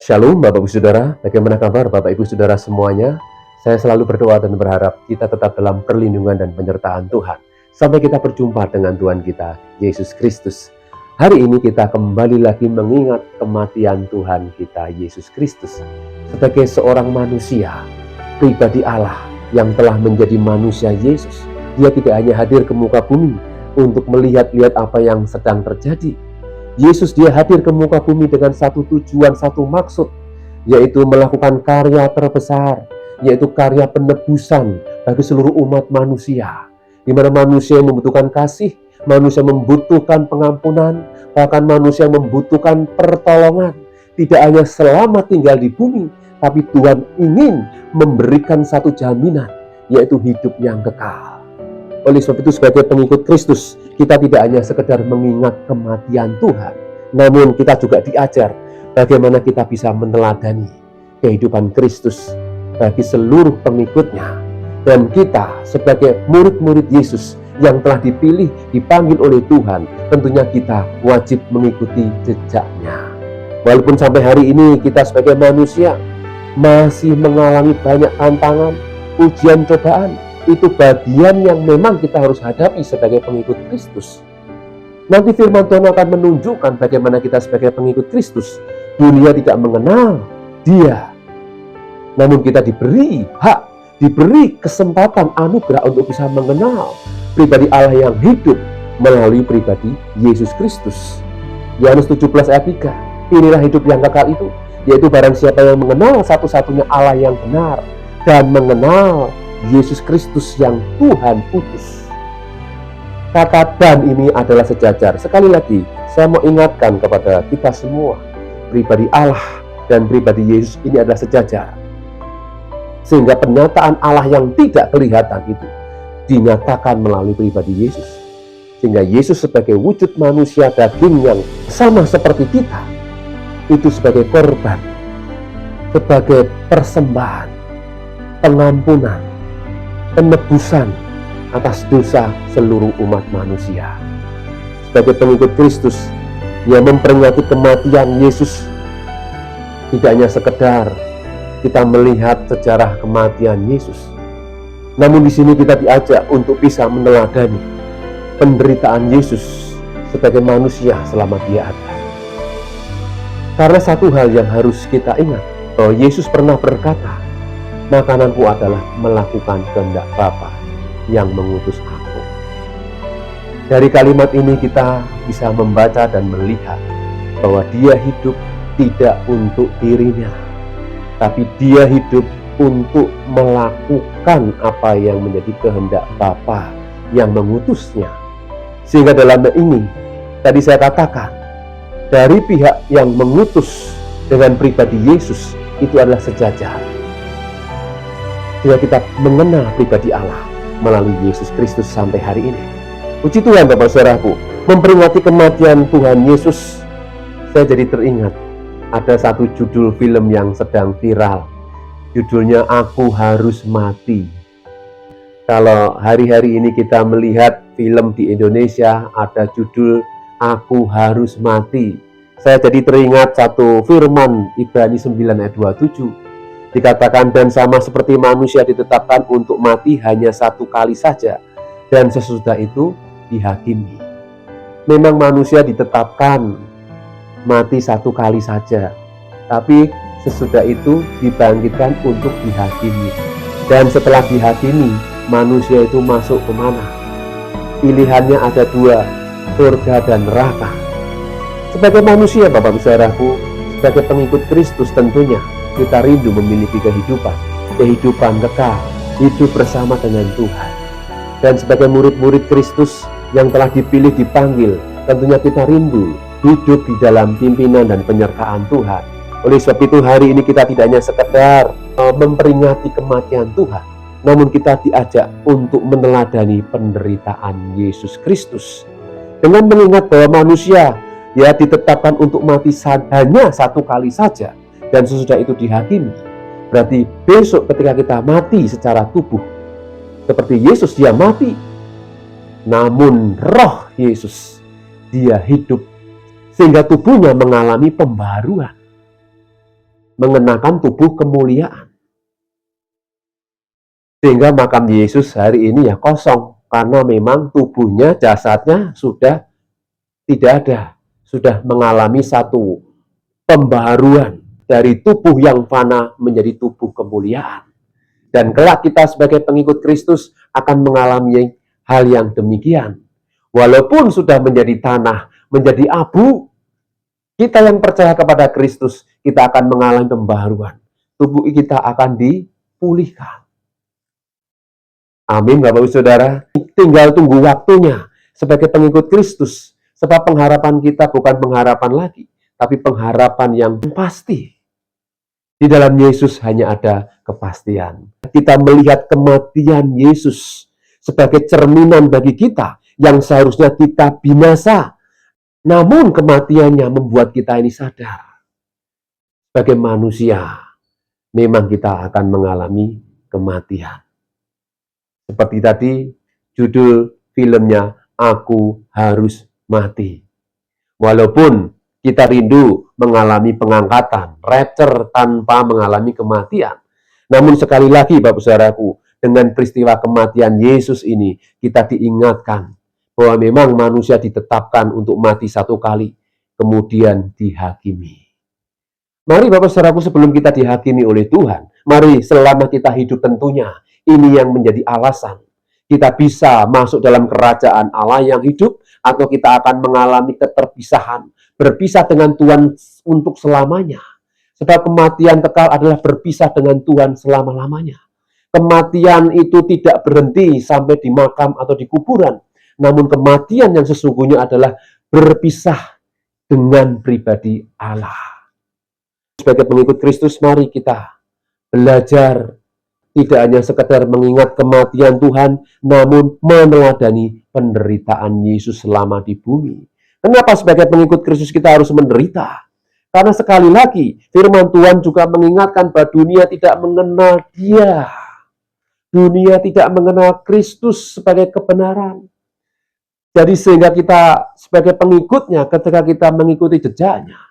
Shalom Bapak Ibu Saudara, bagaimana kabar Bapak Ibu Saudara semuanya? Saya selalu berdoa dan berharap kita tetap dalam perlindungan dan penyertaan Tuhan sampai kita berjumpa dengan Tuhan kita, Yesus Kristus. Hari ini kita kembali lagi mengingat kematian Tuhan kita, Yesus Kristus. Sebagai seorang manusia, pribadi Allah yang telah menjadi manusia Yesus. Dia tidak hanya hadir ke muka bumi untuk melihat-lihat apa yang sedang terjadi. Yesus dia hadir ke muka bumi dengan satu tujuan, satu maksud, yaitu melakukan karya terbesar, yaitu karya penebusan bagi seluruh umat manusia, di mana manusia membutuhkan kasih, manusia membutuhkan pengampunan, bahkan manusia membutuhkan pertolongan. Tidak hanya selama tinggal di bumi, tapi Tuhan ingin memberikan satu jaminan, yaitu hidup yang kekal. Oleh sebab itu, sebagai pengikut Kristus, kita tidak hanya sekedar mengingat kematian Tuhan, namun kita juga diajar bagaimana kita bisa meneladani kehidupan Kristus bagi seluruh pengikutnya. Dan kita sebagai murid-murid Yesus yang telah dipilih, dipanggil oleh Tuhan, tentunya kita wajib mengikuti jejaknya. Walaupun sampai hari ini kita sebagai manusia masih mengalami banyak tantangan, ujian, cobaan, itu bagian yang memang kita harus hadapi sebagai pengikut Kristus. Nanti firman Tuhan akan menunjukkan bagaimana kita sebagai pengikut Kristus. Dunia tidak mengenal Dia, namun kita diberi hak, diberi kesempatan anugerah untuk bisa mengenal pribadi Allah yang hidup melalui pribadi Yesus Kristus. Yohanes 17 ayat 3, inilah hidup yang kekal itu, yaitu barang siapa yang mengenal satu-satunya Allah yang benar dan mengenal Yesus Kristus yang Tuhan utus. Kata "dan" ini adalah sejajar. Sekali lagi, saya mau ingatkan kepada kita semua, pribadi Allah dan pribadi Yesus ini adalah sejajar. Sehingga penyataan Allah yang tidak kelihatan itu dinyatakan melalui pribadi Yesus. Sehingga Yesus sebagai wujud manusia daging yang sama seperti kita, itu sebagai korban, sebagai persembahan, pengampunan, penebusan atas dosa seluruh umat manusia. Sebagai pengikut Kristus yang memperingati kematian Yesus, tidak hanya sekedar kita melihat sejarah kematian Yesus, namun di sini kita diajak untuk bisa meneladani penderitaan Yesus sebagai manusia selama Dia ada. Karena satu hal yang harus kita ingat, bahwa Yesus pernah berkata, "Makananku adalah melakukan kehendak Bapa yang mengutus aku." Dari kalimat ini kita bisa membaca dan melihat bahwa Dia hidup tidak untuk dirinya, tapi Dia hidup untuk melakukan apa yang menjadi kehendak Bapa yang mengutusnya. Sehingga dalam hal ini, tadi saya katakan, dari pihak yang mengutus dengan pribadi Yesus itu adalah sejajar. Jika kita mengenal pribadi Allah melalui Yesus Kristus sampai hari ini. Puji Tuhan Bapak Saudaraku, memperingati kematian Tuhan Yesus, saya jadi teringat ada satu judul film yang sedang viral. Judulnya "Aku Harus Mati". Kalau hari-hari ini kita melihat film di Indonesia ada judul "Aku Harus Mati", saya jadi teringat satu firman Ibrani 9 ayat 27. Dikatakan, "Dan sama seperti manusia ditetapkan untuk mati hanya satu kali saja, dan sesudah itu dihakimi." Memang manusia ditetapkan mati satu kali saja, tapi sesudah itu dibangkitkan untuk dihakimi. Dan setelah dihakimi, manusia itu masuk kemana? Pilihannya ada dua, surga dan neraka. Sebagai manusia, Bapak Saudaraku, sebagai pengikut Kristus tentunya kita rindu memiliki kehidupan kekal, hidup bersama dengan Tuhan. Dan sebagai murid-murid Kristus yang telah dipilih, dipanggil, tentunya kita rindu hidup di dalam pimpinan dan penyertaan Tuhan. Oleh sebab itu hari ini kita tidak hanya sekedar memperingati kematian Tuhan, namun kita diajak untuk meneladani penderitaan Yesus Kristus. Dengan mengingat bahwa manusia ya ditetapkan untuk mati hanya satu kali saja, dan sesudah itu dihakimi. Berarti besok ketika kita mati secara tubuh, seperti Yesus dia mati, namun roh Yesus dia hidup, sehingga tubuhnya mengalami pembaruan. mengenakan tubuh kemuliaan. Sehingga makam Yesus hari ini ya kosong, karena memang tubuhnya, jasadnya sudah tidak ada, sudah mengalami satu pembaharuan dari tubuh yang fana menjadi tubuh kemuliaan. Dan kelak kita sebagai pengikut Kristus akan mengalami hal yang demikian. Walaupun sudah menjadi tanah, menjadi abu, kita yang percaya kepada Kristus, kita akan mengalami pembaharuan. Tubuh kita akan dipulihkan. Amin, Bapak Ibu Saudara. Tinggal tunggu waktunya sebagai pengikut Kristus. Sebab pengharapan kita bukan pengharapan lagi, tapi pengharapan yang pasti. Di dalam Yesus hanya ada kepastian. Kita melihat kematian Yesus sebagai cerminan bagi kita yang seharusnya kita binasa. Namun kematiannya membuat kita ini sadar. Sebagai manusia, memang kita akan mengalami kematian. Seperti tadi judul filmnya, Aku Harus Mati. Walaupun kita rindu mengalami pengangkatan, rapture tanpa mengalami kematian. Namun sekali lagi Bapak Saudaraku, dengan peristiwa kematian Yesus ini, kita diingatkan bahwa memang manusia ditetapkan untuk mati satu kali, kemudian dihakimi. Mari Bapak Saudaraku, sebelum kita dihakimi oleh Tuhan, mari selama kita hidup tentunya, ini yang menjadi alasan kita bisa masuk dalam kerajaan Allah yang hidup, atau kita akan mengalami keterpisahan, berpisah dengan Tuhan untuk selamanya. Sebab kematian kekal adalah berpisah dengan Tuhan selama-lamanya. Kematian itu tidak berhenti sampai di makam atau di kuburan. Namun kematian yang sesungguhnya adalah berpisah dengan pribadi Allah. Sebagai pengikut Kristus, mari kita belajar tidak hanya sekedar mengingat kematian Tuhan, namun meneladani penderitaan Yesus selama di bumi. Kenapa sebagai pengikut Kristus kita harus menderita? Karena sekali lagi, firman Tuhan juga mengingatkan bahwa dunia tidak mengenal Dia. Dunia tidak mengenal Kristus sebagai kebenaran. Jadi sehingga kita sebagai pengikutnya, ketika kita mengikuti jejaknya,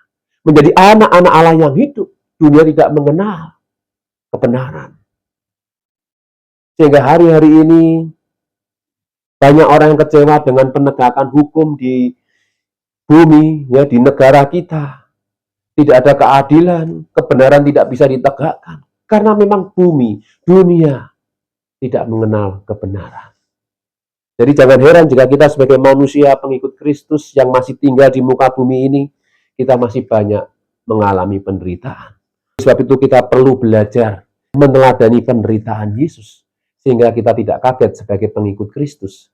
menjadi anak-anak Allah yang hidup, dunia tidak mengenal kebenaran. Sehingga hari-hari ini banyak orang yang kecewa dengan penegakan hukum di bumi, ya, di negara kita. Tidak ada keadilan, kebenaran tidak bisa ditegakkan. Karena memang bumi, dunia tidak mengenal kebenaran. Jadi jangan heran jika kita sebagai manusia pengikut Kristus yang masih tinggal di muka bumi ini, kita masih banyak mengalami penderitaan. Sebab itu kita perlu belajar meneladani penderitaan Yesus. Sehingga kita tidak kaget sebagai pengikut Kristus.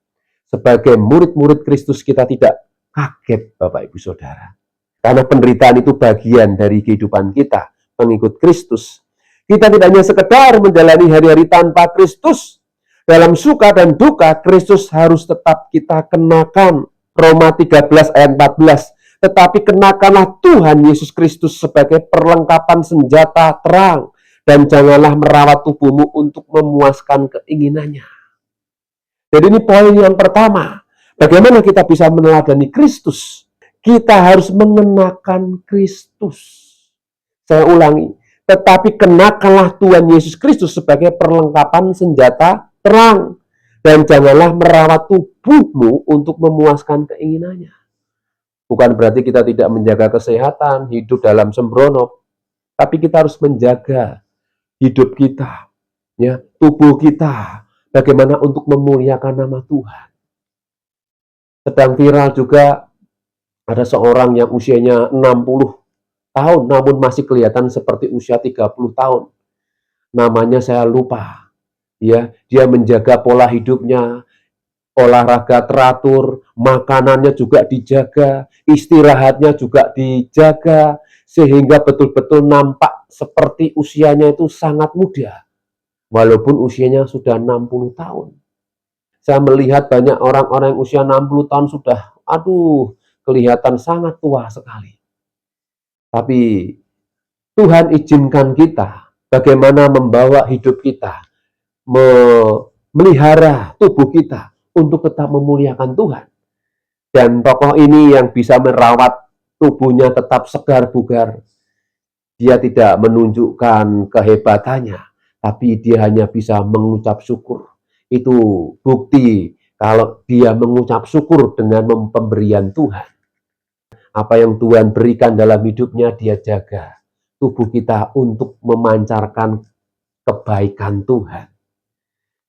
Sebagai murid-murid Kristus kita tidak kaget, Bapak Ibu Saudara. Karena penderitaan itu bagian dari kehidupan kita, pengikut Kristus. Kita tidak hanya sekedar menjalani hari-hari tanpa Kristus. Dalam suka dan duka, Kristus harus tetap kita kenakan. Roma 13 ayat 14. Tetapi kenakanlah Tuhan Yesus Kristus sebagai perlengkapan senjata terang. Dan janganlah merawat tubuhmu untuk memuaskan keinginannya. Jadi ini poin yang pertama. Bagaimana kita bisa meneladani Kristus? Kita harus mengenakan Kristus. Saya ulangi. Tetapi kenakanlah Tuhan Yesus Kristus sebagai perlengkapan senjata terang. Dan janganlah merawat tubuhmu untuk memuaskan keinginannya. Bukan berarti kita tidak menjaga kesehatan, hidup dalam sembrono. Tapi kita harus menjaga hidup kita, ya, tubuh kita, bagaimana untuk memuliakan nama Tuhan. Sedang viral juga ada seorang yang usianya 60 tahun, namun masih kelihatan seperti usia 30 tahun. Namanya saya lupa. Ya, dia menjaga pola hidupnya, olahraga teratur, makanannya juga dijaga, istirahatnya juga dijaga, sehingga betul-betul nampak seperti usianya itu sangat muda, walaupun usianya sudah 60 tahun. Saya melihat banyak orang-orang yang usia 60 tahun sudah, kelihatan sangat tua sekali. Tapi Tuhan izinkan kita bagaimana membawa hidup kita, memelihara tubuh kita untuk tetap memuliakan Tuhan. Dan tokoh ini yang bisa merawat tubuhnya tetap segar bugar. Dia tidak menunjukkan kehebatannya, tapi dia hanya bisa mengucap syukur. Itu bukti kalau dia mengucap syukur dengan pemberian Tuhan. Apa yang Tuhan berikan dalam hidupnya, dia jaga tubuh kita untuk memancarkan kebaikan Tuhan.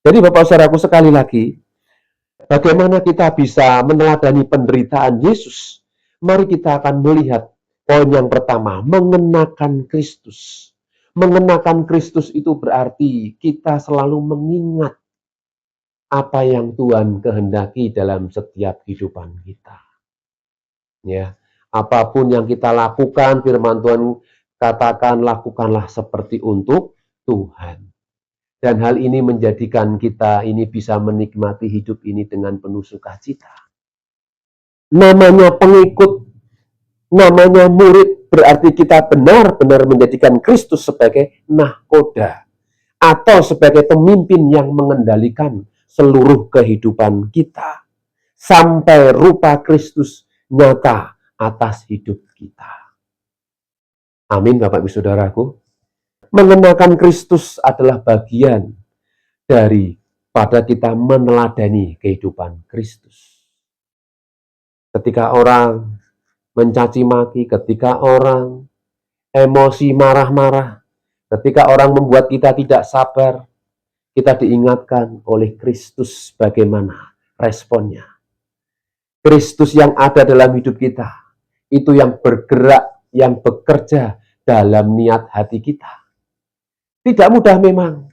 Jadi Bapak Saudaraku, sekali lagi, bagaimana kita bisa meneladani penderitaan Yesus? Mari kita akan melihat poin yang pertama, mengenakan Kristus. Mengenakan Kristus itu berarti kita selalu mengingat apa yang Tuhan kehendaki dalam setiap kehidupan kita. Ya, apapun yang kita lakukan, firman Tuhan katakan lakukanlah seperti untuk Tuhan. Dan hal ini menjadikan kita ini bisa menikmati hidup ini dengan penuh sukacita. Namanya pengikut, namanya murid, berarti kita benar-benar menjadikan Kristus sebagai nahkoda atau sebagai pemimpin yang mengendalikan seluruh kehidupan kita sampai rupa Kristus nyata atas hidup kita. Amin, Bapak Ibu Saudaraku. Mengenakan Kristus adalah bagian daripada kita meneladani kehidupan Kristus. Ketika orang mencaci maki, ketika orang emosi marah-marah, ketika orang membuat kita tidak sabar, kita diingatkan oleh Kristus bagaimana responnya. Kristus yang ada dalam hidup kita, itu yang bergerak, yang bekerja dalam niat hati kita. Tidak mudah memang,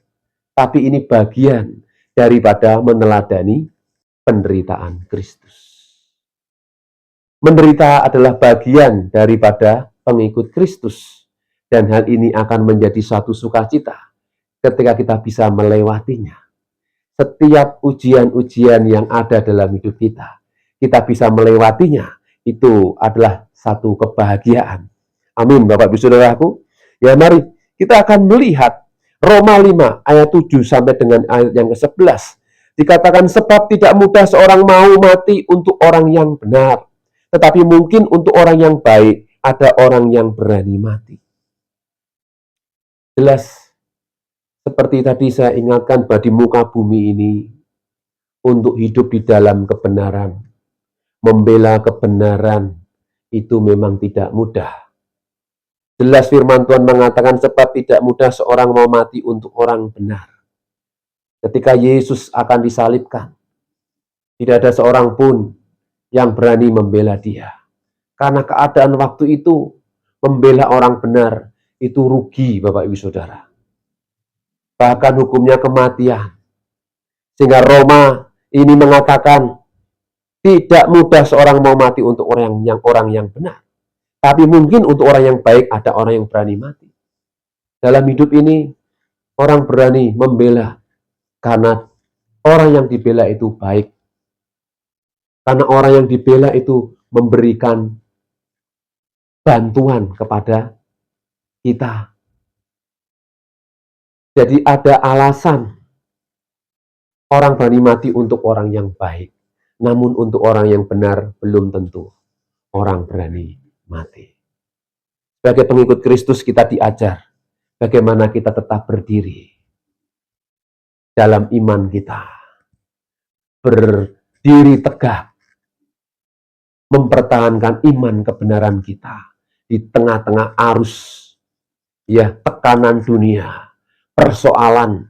tapi ini bagian daripada meneladani penderitaan Kristus. Menderita adalah bagian daripada pengikut Kristus, dan hal ini akan menjadi suatu sukacita ketika kita bisa melewatinya. Setiap ujian-ujian yang ada dalam hidup kita, kita bisa melewatinya, itu adalah satu kebahagiaan. Amin, Bapak Ibu Saudaraku. Ya, mari kita akan melihat Roma 5 ayat 7 sampai dengan ayat yang ke-11. Dikatakan sebab tidak mudah seorang mau mati untuk orang yang benar, tetapi mungkin untuk orang yang baik ada orang yang berani mati. Jelas seperti tadi saya ingatkan bahwa di muka bumi ini untuk hidup di dalam kebenaran, membela kebenaran itu memang tidak mudah. Jelas firman Tuhan mengatakan sebab tidak mudah seorang mau mati untuk orang benar. Ketika Yesus akan disalibkan, tidak ada seorang pun yang berani membela dia. Karena keadaan waktu itu, membela orang benar itu rugi, Bapak Ibu Saudara. Bahkan hukumnya kematian. Sehingga Roma ini mengatakan tidak mudah seorang mau mati untuk orang yang benar. Tapi mungkin untuk orang yang baik ada orang yang berani mati. Dalam hidup ini orang berani membela karena orang yang dibela itu baik. Karena orang yang dibela itu memberikan bantuan kepada kita. Jadi ada alasan orang berani mati untuk orang yang baik. Namun untuk orang yang benar belum tentu orang berani mati. Sebagai pengikut Kristus kita diajar bagaimana kita tetap berdiri dalam iman kita. Berdiri tegak, mempertahankan iman kebenaran kita di tengah-tengah arus tekanan dunia, persoalan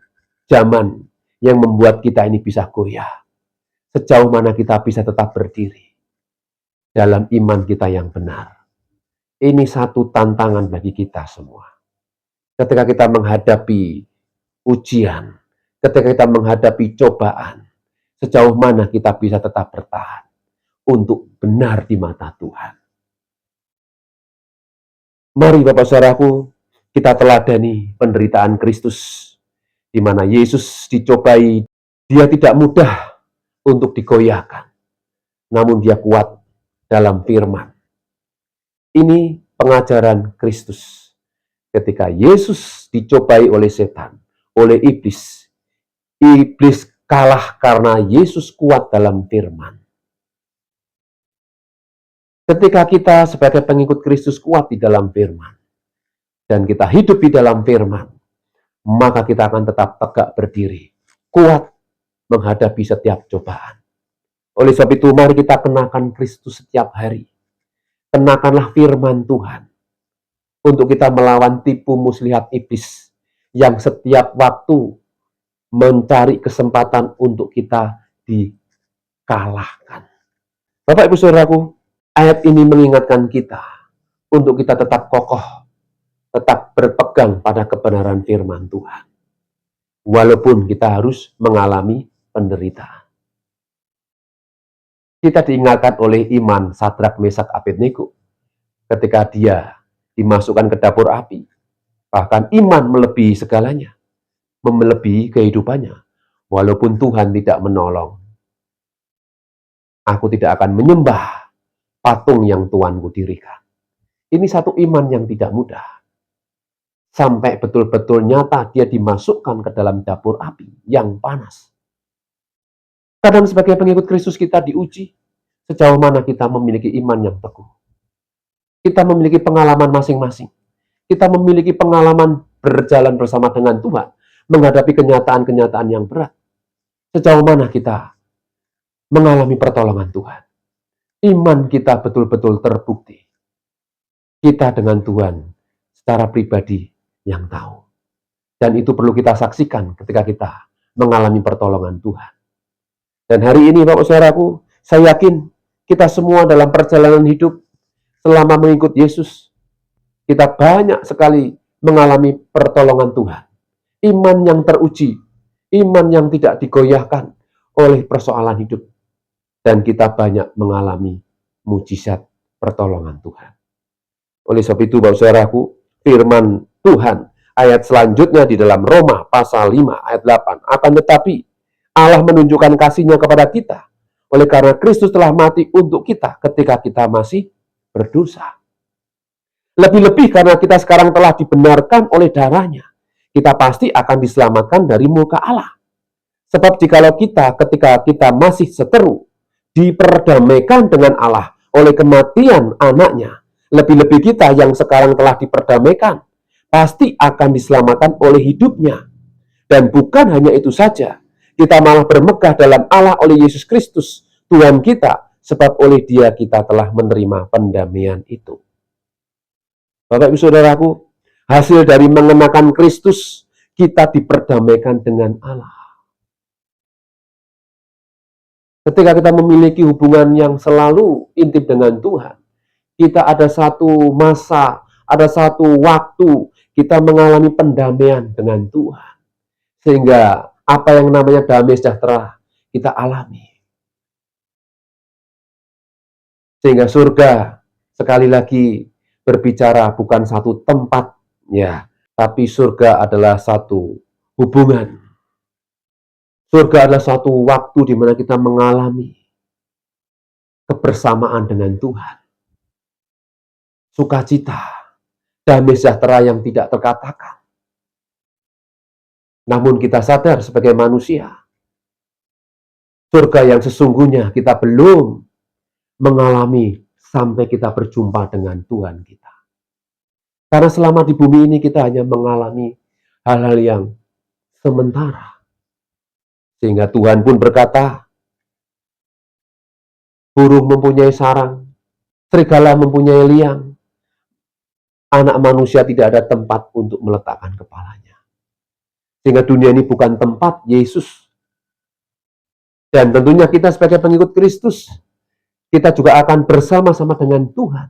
zaman yang membuat kita ini bisa goyah. Sejauh mana kita bisa tetap berdiri dalam iman kita yang benar. Ini satu tantangan bagi kita semua. Ketika kita menghadapi ujian, ketika kita menghadapi cobaan, sejauh mana kita bisa tetap bertahan untuk benar di mata Tuhan. Mari Bapak Saudaraku, kita teladani penderitaan Kristus, di mana Yesus dicobai, dia tidak mudah untuk digoyahkan, namun dia kuat dalam firman. Ini pengajaran Kristus. Ketika Yesus dicobai oleh setan, oleh iblis, iblis kalah karena Yesus kuat dalam firman. Ketika kita sebagai pengikut Kristus kuat di dalam firman, dan kita hidup di dalam firman, maka kita akan tetap tegak berdiri, kuat menghadapi setiap cobaan. Oleh sebab itu, mari kita kenakan Kristus setiap hari. Kenakanlah firman Tuhan untuk kita melawan tipu muslihat iblis yang setiap waktu mencari kesempatan untuk kita dikalahkan. Bapak Ibu Saudaraku, ayat ini mengingatkan kita untuk kita tetap kokoh, tetap berpegang pada kebenaran firman Tuhan. Walaupun kita harus mengalami penderitaan. Kita diingatkan oleh iman Sadrak, Mesak, Abednego ketika dia dimasukkan ke dapur api. Bahkan iman melebihi segalanya, melebihi kehidupannya. Walaupun Tuhan tidak menolong, aku tidak akan menyembah patung yang Tuanku dirikan. Ini satu iman yang tidak mudah. Sampai betul-betul nyata dia dimasukkan ke dalam dapur api yang panas. Kadang sebagai pengikut Kristus kita diuji sejauh mana kita memiliki iman yang teguh. Kita memiliki pengalaman masing-masing. Kita memiliki pengalaman berjalan bersama dengan Tuhan, menghadapi kenyataan-kenyataan yang berat. Sejauh mana kita mengalami pertolongan Tuhan. Iman kita betul-betul terbukti. Kita dengan Tuhan secara pribadi yang tahu. Dan itu perlu kita saksikan ketika kita mengalami pertolongan Tuhan. Dan hari ini Bapak Saudaraku, saya yakin kita semua dalam perjalanan hidup selama mengikut Yesus, kita banyak sekali mengalami pertolongan Tuhan. Iman yang teruji, iman yang tidak digoyahkan oleh persoalan hidup. Dan kita banyak mengalami mujizat pertolongan Tuhan. Oleh sebab itu, Bapak Saudaraku, firman Tuhan ayat selanjutnya di dalam Roma pasal 5 ayat 8. Akan tetapi Allah menunjukkan kasih-Nya kepada kita oleh karena Kristus telah mati untuk kita ketika kita masih berdosa. Lebih-lebih karena kita sekarang telah dibenarkan oleh darah-Nya, kita pasti akan diselamatkan dari murka Allah. Sebab jikalau kita ketika kita masih seteru diperdamaikan dengan Allah oleh kematian anaknya, lebih-lebih kita yang sekarang telah diperdamaikan pasti akan diselamatkan oleh hidupnya. Dan bukan hanya itu saja, kita malah bermegah dalam Allah oleh Yesus Kristus, Tuhan kita, sebab oleh Dia kita telah menerima pendamaian itu. Bapak Ibu Saudaraku, hasil dari mengenakan Kristus, kita diperdamaikan dengan Allah. Ketika kita memiliki hubungan yang selalu intim dengan Tuhan, kita ada satu masa, ada satu waktu, kita mengalami pendamaian dengan Tuhan. Sehingga apa yang namanya damai sejahtera kita alami. Sehingga surga sekali lagi berbicara bukan satu tempat, ya, tapi surga adalah satu hubungan. Surga adalah satu waktu di mana kita mengalami kebersamaan dengan Tuhan. Sukacita, damai sejahtera yang tidak terkatakan. Namun kita sadar sebagai manusia, surga yang sesungguhnya kita belum mengalami sampai kita berjumpa dengan Tuhan kita. Karena selama di bumi ini kita hanya mengalami hal-hal yang sementara. Sehingga Tuhan pun berkata, burung mempunyai sarang, serigala mempunyai liang, anak manusia tidak ada tempat untuk meletakkan kepalanya. Sehingga dunia ini bukan tempat Yesus. Dan tentunya kita sebagai pengikut Kristus, kita juga akan bersama-sama dengan Tuhan.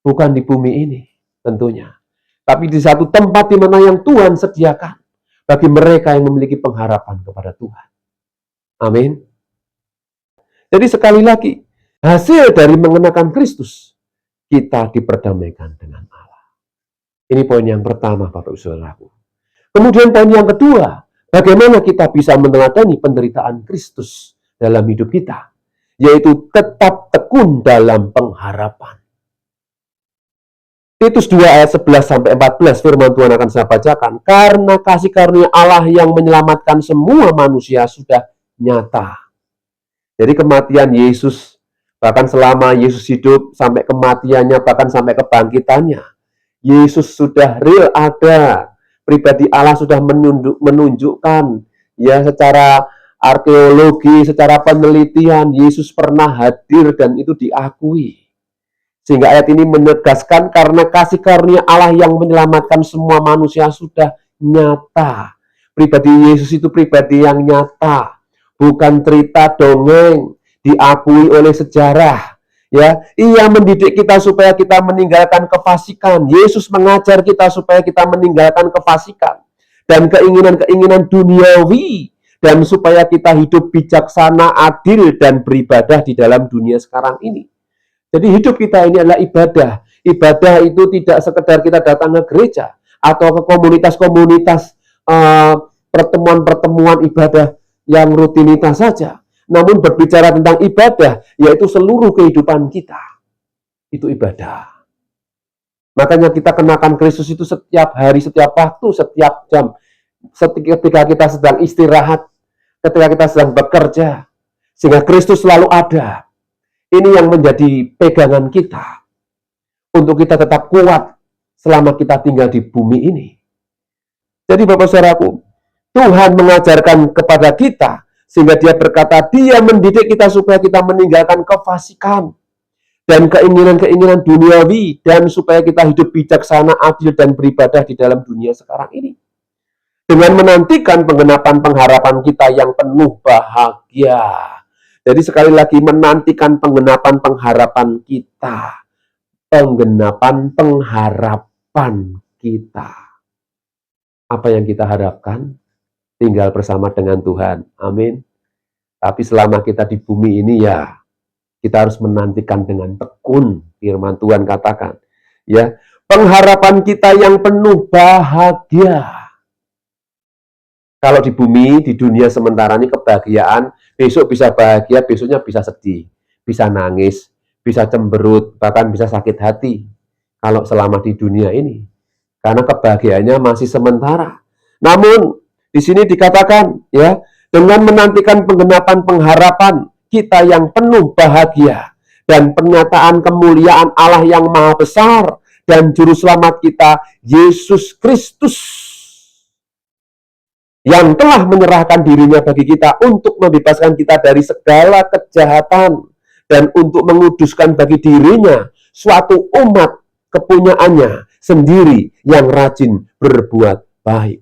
Bukan di bumi ini tentunya. Tapi di satu tempat di mana yang Tuhan sediakan bagi mereka yang memiliki pengharapan kepada Tuhan. Amin. Jadi sekali lagi, hasil dari mengenakan Kristus, kita diperdamaikan dengan Allah. Ini poin yang pertama, Bapak Ibu Saudaraku. Kemudian poin yang kedua, bagaimana kita bisa meneladani penderitaan Kristus dalam hidup kita, yaitu tetap tekun dalam pengharapan. Titus 2 ayat 11-14 firman Tuhan akan saya bacakan. Karena kasih karunia Allah yang menyelamatkan semua manusia sudah nyata. Jadi kematian Yesus, bahkan selama Yesus hidup sampai kematiannya, bahkan sampai kebangkitannya, Yesus sudah real ada. Pribadi Allah sudah menunjukkan ya secara arkeologi, secara penelitian Yesus pernah hadir dan itu diakui. Sehingga ayat ini menegaskan karena kasih karunia Allah yang menyelamatkan semua manusia sudah nyata. Pribadi Yesus itu pribadi yang nyata, bukan cerita dongeng, diakui oleh sejarah. Ya, Ia mendidik kita supaya kita meninggalkan kefasikan. Yesus mengajar kita supaya kita meninggalkan kefasikan dan keinginan-keinginan duniawi, dan supaya kita hidup bijaksana, adil, dan beribadah di dalam dunia sekarang ini. Jadi hidup kita ini adalah ibadah. Ibadah itu tidak sekedar kita datang ke gereja atau ke komunitas-komunitas pertemuan-pertemuan ibadah yang rutinitas saja. Namun berbicara tentang ibadah, yaitu seluruh kehidupan kita. Itu ibadah. Makanya kita kenakan Kristus itu setiap hari, setiap waktu, setiap jam. Ketika kita sedang istirahat, ketika kita sedang bekerja, sehingga Kristus selalu ada. Ini yang menjadi pegangan kita untuk kita tetap kuat selama kita tinggal di bumi ini. Jadi Bapak Saudaraku, Tuhan mengajarkan kepada kita sehingga Dia berkata, Dia mendidik kita supaya kita meninggalkan kefasikan dan keinginan-keinginan duniawi, dan supaya kita hidup bijaksana, adil, dan beribadah di dalam dunia sekarang ini. Dengan menantikan penggenapan pengharapan kita yang penuh bahagia. Jadi sekali lagi menantikan penggenapan pengharapan kita. Penggenapan pengharapan kita. Apa yang kita harapkan? Tinggal bersama dengan Tuhan. Amin. Tapi selama kita di bumi ini ya, kita harus menantikan dengan tekun. Firman Tuhan katakan. Ya, pengharapan kita yang penuh bahagia. Kalau di bumi, di dunia sementara ini kebahagiaan, besok bisa bahagia, besoknya bisa sedih, bisa nangis, bisa cemberut, bahkan bisa sakit hati. Kalau selama di dunia ini, karena kebahagiaannya masih sementara. Namun di sini dikatakan ya, dengan menantikan penggenapan pengharapan kita yang penuh bahagia dan pernyataan kemuliaan Allah yang maha besar dan juru selamat kita Yesus Kristus, yang telah menyerahkan dirinya bagi kita untuk membebaskan kita dari segala kejahatan dan untuk menguduskan bagi dirinya suatu umat kepunyaannya sendiri yang rajin berbuat baik.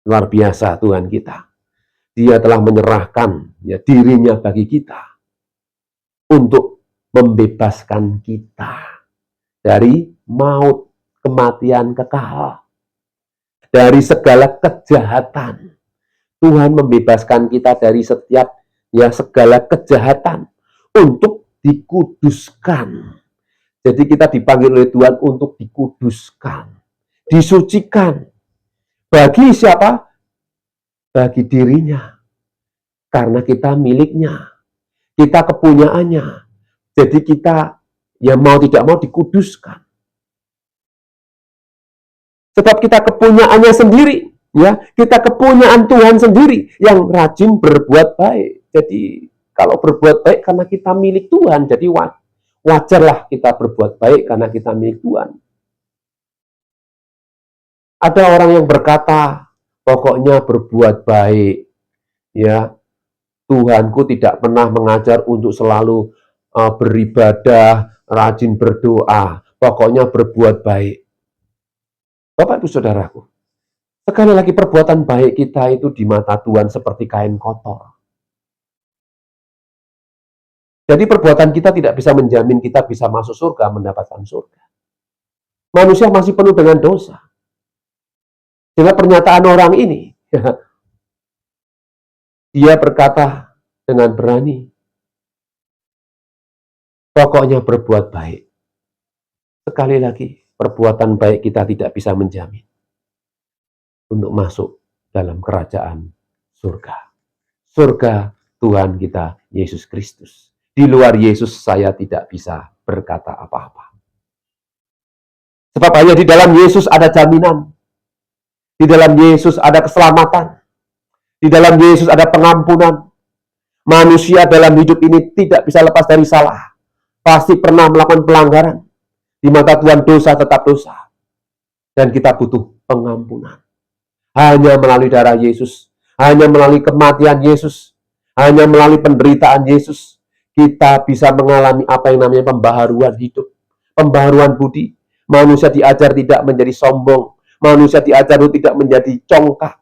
Luar biasa Tuhan kita. Dia telah menyerahkan ya, dirinya bagi kita untuk membebaskan kita dari maut, kematian kekal. Dari segala kejahatan. Tuhan membebaskan kita dari setiap ya segala kejahatan untuk dikuduskan. Jadi kita dipanggil oleh Tuhan untuk dikuduskan, disucikan. Bagi siapa? Bagi dirinya. Karena kita miliknya. Kita kepunyaannya. Jadi kita ya mau tidak mau dikuduskan. Sebab kita kepunyaannya sendiri, ya, kita kepunyaan Tuhan sendiri yang rajin berbuat baik. Jadi kalau berbuat baik karena kita milik Tuhan, jadi wajarlah kita berbuat baik karena kita milik Tuhan. Ada orang yang berkata, pokoknya berbuat baik, ya, Tuhanku tidak pernah mengajar untuk selalu beribadah, rajin berdoa, pokoknya berbuat baik. Bapak Ibu Saudaraku, sekali lagi perbuatan baik kita itu di mata Tuhan seperti kain kotor. Jadi perbuatan kita tidak bisa menjamin kita bisa masuk surga, mendapatkan surga. Manusia masih penuh dengan dosa. Sehingga pernyataan orang ini, dia berkata dengan berani, pokoknya berbuat baik. Sekali lagi, perbuatan baik kita tidak bisa menjamin untuk masuk dalam kerajaan surga. Surga Tuhan kita, Yesus Kristus. Di luar Yesus saya tidak bisa berkata apa-apa. Sebab hanya di dalam Yesus ada jaminan. Di dalam Yesus ada keselamatan. Di dalam Yesus ada pengampunan. Manusia dalam hidup ini tidak bisa lepas dari salah. Pasti pernah melakukan pelanggaran. Di mata Tuhan dosa tetap dosa. Dan kita butuh pengampunan. Hanya melalui darah Yesus, hanya melalui kematian Yesus, hanya melalui penderitaan Yesus, kita bisa mengalami apa yang namanya pembaharuan hidup, pembaharuan budi. Manusia diajar tidak menjadi sombong, manusia diajar untuk tidak menjadi congkak,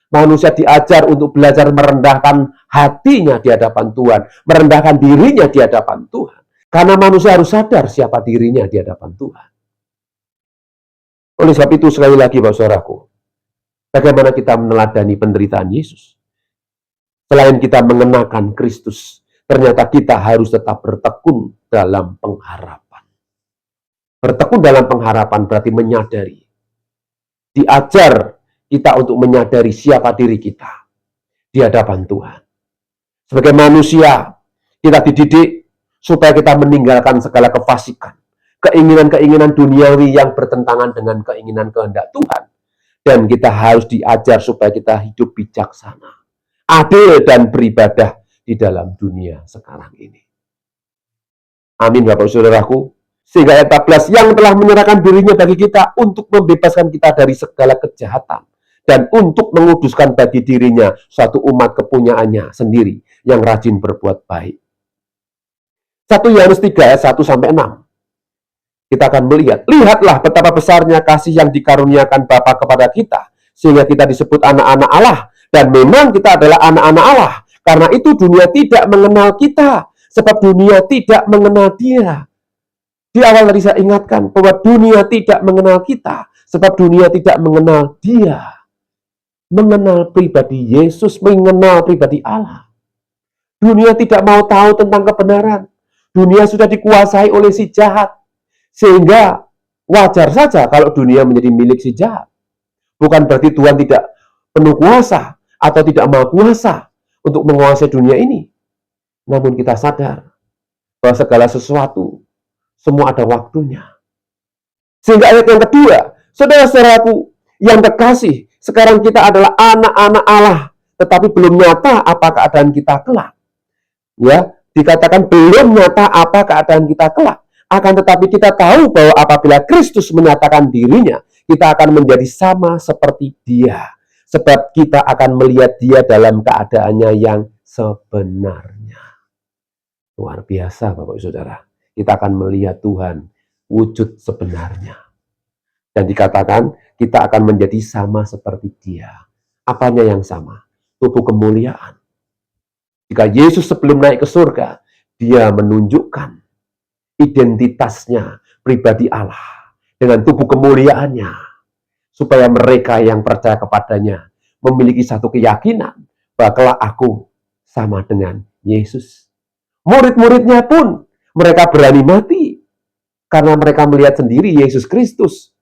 manusia diajar untuk belajar merendahkan hatinya di hadapan Tuhan, merendahkan dirinya di hadapan Tuhan. Karena manusia harus sadar siapa dirinya di hadapan Tuhan. Oleh sebab itu, sekali lagi, Bapak Saudaraku, bagaimana kita meneladani penderitaan Yesus? Selain kita mengenakan Kristus, ternyata kita harus tetap bertekun dalam pengharapan. Bertekun dalam pengharapan berarti menyadari. Diajar kita untuk menyadari siapa diri kita di hadapan Tuhan. Sebagai manusia, kita dididik supaya kita meninggalkan segala kefasikan, keinginan-keinginan duniawi yang bertentangan dengan keinginan kehendak Tuhan. Dan kita harus diajar supaya kita hidup bijaksana, adil dan beribadah di dalam dunia sekarang ini. Amin, Bapak Saudaraku. Sehingga ayat 14, yang telah menyerahkan dirinya bagi kita untuk membebaskan kita dari segala kejahatan dan untuk menguduskan bagi dirinya suatu umat kepunyaannya sendiri yang rajin berbuat baik. 1 Yohanes 3 ayat 1-6. Kita akan melihat, lihatlah betapa besarnya kasih yang dikaruniakan Bapa kepada kita, sehingga kita disebut anak-anak Allah. Dan memang kita adalah anak-anak Allah. Karena itu dunia tidak mengenal kita, sebab dunia tidak mengenal Dia. Di awal tadi saya ingatkan bahwa dunia tidak mengenal kita, sebab dunia tidak mengenal Dia. Mengenal pribadi Yesus, mengenal pribadi Allah. Dunia tidak mau tahu tentang kebenaran. Dunia sudah dikuasai oleh si jahat. Sehingga wajar saja kalau dunia menjadi milik si jahat. Bukan berarti Tuhan tidak penuh kuasa atau tidak maha kuasa untuk menguasai dunia ini. Namun kita sadar bahwa segala sesuatu, semua ada waktunya. Sehingga ayat yang kedua, saudara-saudaraku yang terkasih, sekarang kita adalah anak-anak Allah, tetapi belum nyata apa keadaan kita kelak. Ya, dikatakan belum nyata apa keadaan kita kelak. Akan tetapi kita tahu bahwa apabila Kristus menyatakan dirinya, kita akan menjadi sama seperti Dia. Sebab kita akan melihat Dia dalam keadaannya yang sebenarnya. Luar biasa, Bapak Saudara. Kita akan melihat Tuhan wujud sebenarnya. Dan dikatakan kita akan menjadi sama seperti Dia. Apanya yang sama? Tubuh kemuliaan. Jika Yesus sebelum naik ke surga, Dia menunjukkan identitasnya pribadi Allah dengan tubuh kemuliaannya, supaya mereka yang percaya kepadanya memiliki satu keyakinan bahwa kelak aku sama dengan Yesus. Murid-muridnya pun mereka berani mati karena mereka melihat sendiri Yesus Kristus.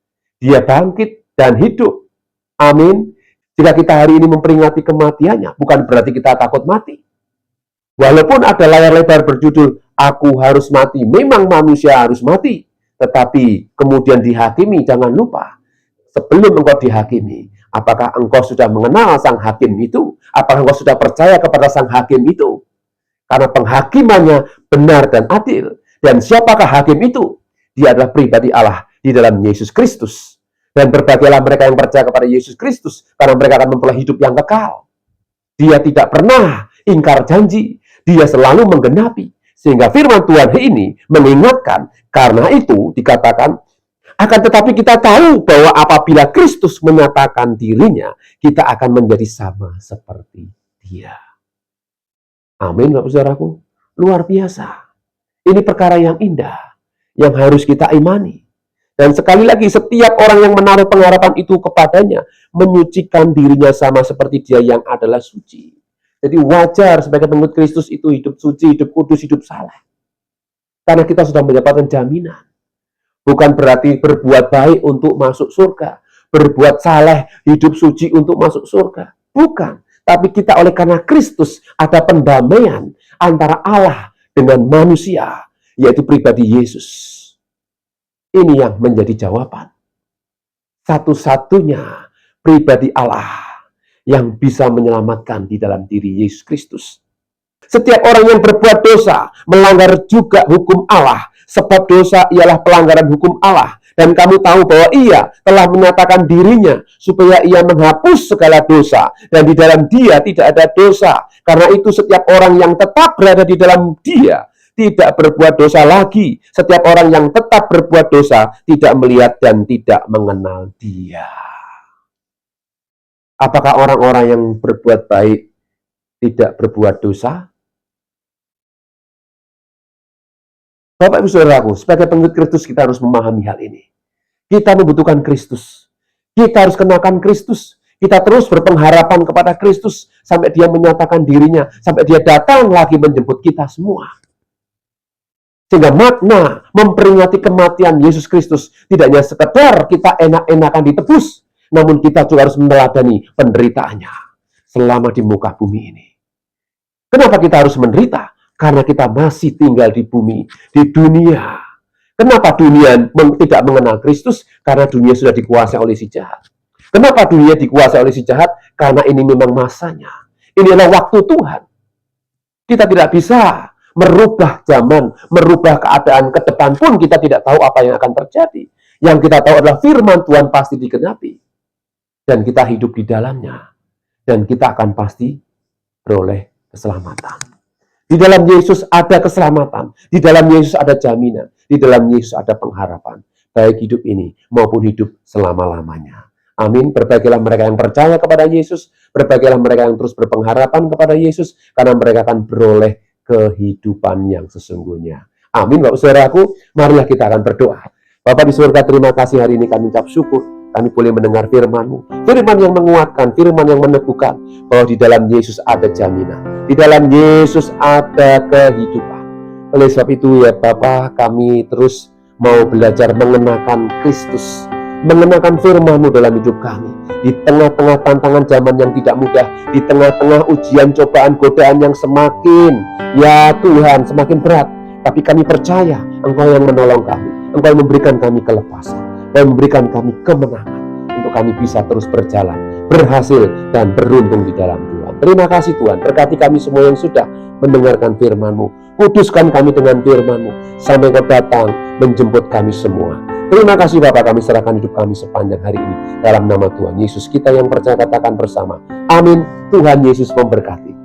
Dia bangkit dan hidup. Amin. Jika kita hari ini memperingati kematiannya, bukan berarti kita takut mati. Walaupun ada layar lebar berjudul Aku harus mati, memang manusia harus mati. Tetapi kemudian dihakimi, jangan lupa. Sebelum engkau dihakimi, apakah engkau sudah mengenal sang hakim itu? Apakah engkau sudah percaya kepada sang hakim itu? Karena penghakimannya benar dan adil. Dan siapakah hakim itu? Dia adalah pribadi Allah di dalam Yesus Kristus. Dan berbahagialah mereka yang percaya kepada Yesus Kristus, karena mereka akan memperoleh hidup yang kekal. Dia tidak pernah ingkar janji. Dia selalu menggenapi. Sehingga firman Tuhan ini mengingatkan, karena itu dikatakan, akan tetapi kita tahu bahwa apabila Kristus menyatakan dirinya, kita akan menjadi sama seperti Dia. Amin, Bapak Saudaraku. Luar biasa. Ini perkara yang indah, yang harus kita imani. Dan sekali lagi, setiap orang yang menaruh pengharapan itu kepadanya, menyucikan dirinya sama seperti Dia yang adalah suci. Jadi wajar sebagai pengikut Kristus itu hidup suci, hidup kudus, hidup saleh. Karena kita sudah mendapatkan jaminan. Bukan berarti berbuat baik untuk masuk surga. Berbuat saleh, hidup suci untuk masuk surga. Bukan. Tapi kita oleh karena Kristus ada pendamaian antara Allah dengan manusia, yaitu pribadi Yesus. Ini yang menjadi jawaban. Satu-satunya pribadi Allah yang bisa menyelamatkan di dalam diri Yesus Kristus. Setiap orang yang berbuat dosa melanggar juga hukum Allah sebab dosa ialah pelanggaran hukum Allah. Dan kamu tahu bahwa ia telah menyatakan dirinya supaya ia menghapus segala dosa. Dan di dalam dia tidak ada dosa. Karena itu setiap orang yang tetap berada di dalam dia tidak berbuat dosa lagi. Setiap orang yang tetap berbuat dosa tidak melihat dan tidak mengenal dia. Apakah orang-orang yang berbuat baik tidak berbuat dosa? Bapak Ibu Saudaraku, sebagai pengikut Kristus kita harus memahami hal ini. Kita membutuhkan Kristus. Kita harus kenakan Kristus. Kita terus berpengharapan kepada Kristus sampai dia menyatakan dirinya, sampai dia datang lagi menjemput kita semua. Sehingga makna memperingati kematian Yesus Kristus tidak hanya sekedar kita enak-enakan ditebus, namun kita juga harus meneladani penderitaannya selama di muka bumi ini. Kenapa kita harus menderita? Karena kita masih tinggal di bumi, di dunia. Kenapa dunia tidak mengenal Kristus? Karena dunia sudah dikuasai oleh si jahat. Kenapa dunia dikuasai oleh si jahat? Karena ini memang masanya. Ini adalah waktu Tuhan. Kita tidak bisa merubah zaman, merubah keadaan ke depan pun kita tidak tahu apa yang akan terjadi. Yang kita tahu adalah firman Tuhan pasti digenapi. Dan kita hidup di dalamnya. Dan kita akan pasti beroleh keselamatan. Di dalam Yesus ada keselamatan. Di dalam Yesus ada jaminan. Di dalam Yesus ada pengharapan. Baik hidup ini maupun hidup selama-lamanya. Amin. Berbagailah mereka yang percaya kepada Yesus. Berbagailah mereka yang terus berpengharapan kepada Yesus. Karena mereka akan beroleh kehidupan yang sesungguhnya. Amin. Bapak Saudaraku, marilah kita akan berdoa. Bapak di surga, terima kasih hari ini kami ucap syukur. Kami boleh mendengar firman-Mu. Firman yang menguatkan, firman yang meneguhkan. Bahwa di dalam Yesus ada jaminan. Di dalam Yesus ada kehidupan. Oleh sebab itu ya Bapa, kami terus mau belajar mengenakan Kristus. Mengenakan firman-Mu dalam hidup kami. Di tengah-tengah tantangan zaman yang tidak mudah. Di tengah-tengah ujian, cobaan, godaan yang semakin, ya Tuhan, semakin berat. Tapi kami percaya Engkau yang menolong kami. Engkau yang memberikan kami kelepasan. Dan memberikan kami kemenangan untuk kami bisa terus berjalan, berhasil, dan beruntung di dalam Tuhan. Terima kasih Tuhan, berkati kami semua yang sudah mendengarkan firman-Mu. Kuduskan kami dengan firman-Mu, sampai Kau datang menjemput kami semua. Terima kasih Bapa, kami serahkan hidup kami sepanjang hari ini. Dalam nama Tuhan Yesus kita yang percaya katakan bersama. Amin. Tuhan Yesus memberkati.